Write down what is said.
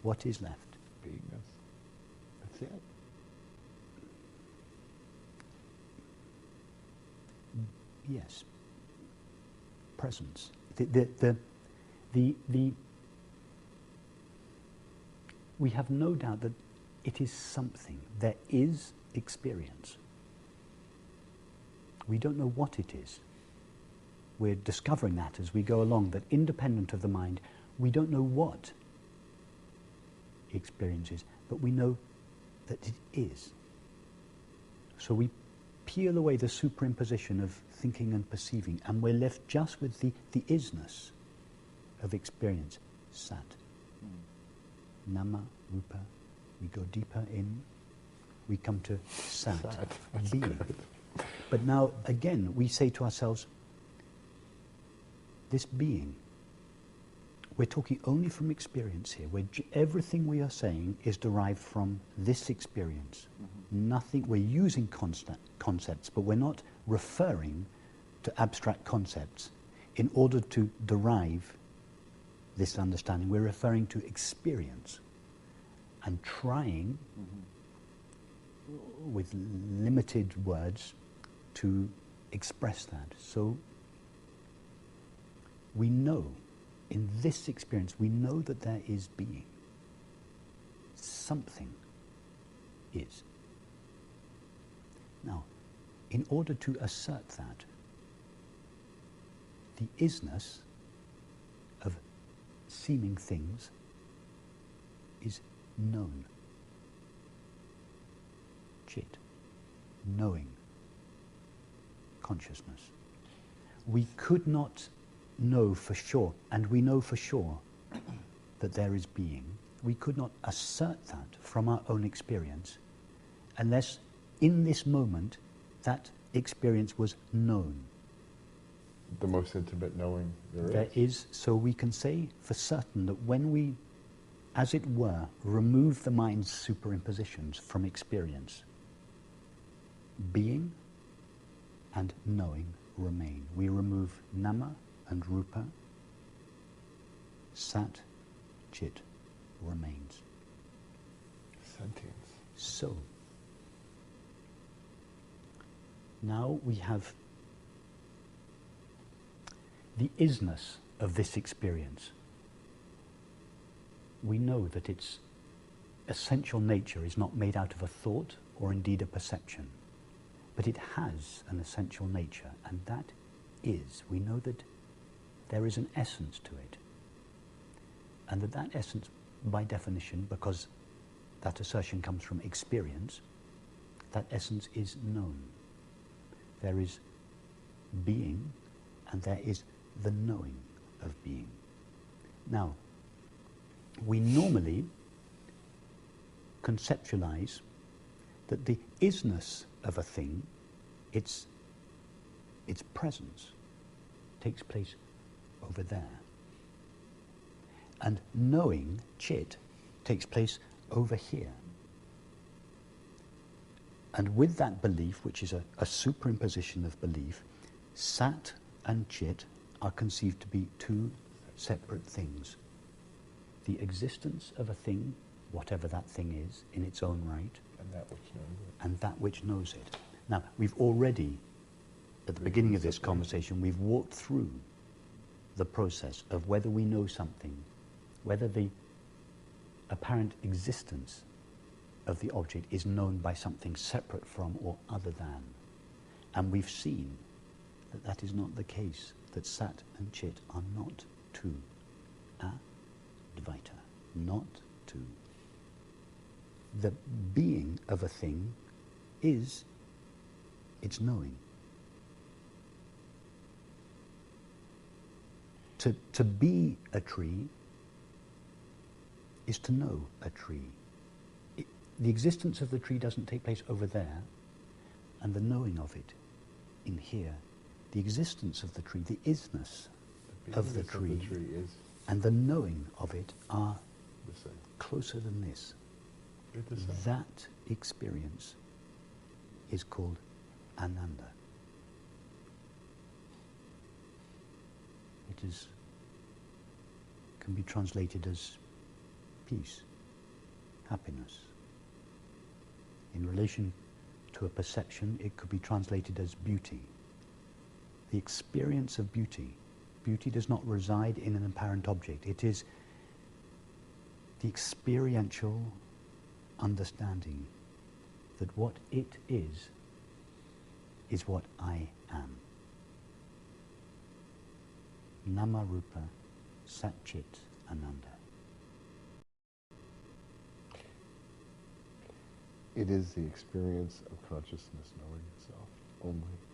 What is left? Beingness. That's it. Yes. Presence. We have no doubt that it is something. There is experience. We don't know what it is. We're discovering that as we go along, that independent of the mind, we don't know what experience is, but we know that it is. So we peel away the superimposition of thinking and perceiving, and we're left just with the isness of experience. Sat. Nama, Rupa. We go deeper in. We come to Sat, being. Good. But now, again, we say to ourselves, this being, we're talking only from experience here. Everything we are saying is derived from this experience. Mm-hmm. Nothing, we're using concepts, but we're not referring to abstract concepts in order to derive this understanding. We're referring to experience and trying, with limited words, to express that. So we know, in this experience, we know that there is being. Something is. Now, in order to assert that, the isness of seeming things is known. Chit. Knowing. Consciousness. We could not know for sure, and we know for sure that there is being. We could not assert that from our own experience unless in this moment that experience was known. The most intimate knowing there is. So we can say for certain that when we, as it were, remove the mind's superimpositions from experience, being and knowing remain. We remove nama and Rupa, Sat, Chit remains. Sentience. So, now we have the isness of this experience. We know that its essential nature is not made out of a thought or indeed a perception, but it has an essential nature, and that is, we know that there is an essence to it, and that essence, by definition, because that assertion comes from experience, that essence is known. There is being, and there is the knowing of being. Now, we normally conceptualize that the isness of a thing, its presence, takes place over there. And knowing, Chit, takes place over here. And with that belief, which is a superimposition of belief, Sat and Chit are conceived to be two separate things. The existence of a thing, whatever that thing is, in its own right, and that which knows it. And that which knows it. Now, we've already, at the beginning of this conversation, we've walked through the process of whether we know something, whether the apparent existence of the object is known by something separate from or other than. And we've seen that that is not the case, that Sat and Chit are not two. Advaita, not two. The being of a thing is its knowing. To be a tree is to know a tree. The existence of the tree doesn't take place over there, and the knowing of it in here. The existence of the tree, the isness of the tree is and the knowing of it are the same. Closer than this. The same. That experience is called Ananda. It can be translated as peace, happiness. In relation to a perception, it could be translated as beauty. The experience of beauty. Beauty does not reside in an apparent object. It is the experiential understanding that what it is what I am. Nama Rupa Satchit Ananda. It is the experience of consciousness knowing itself only.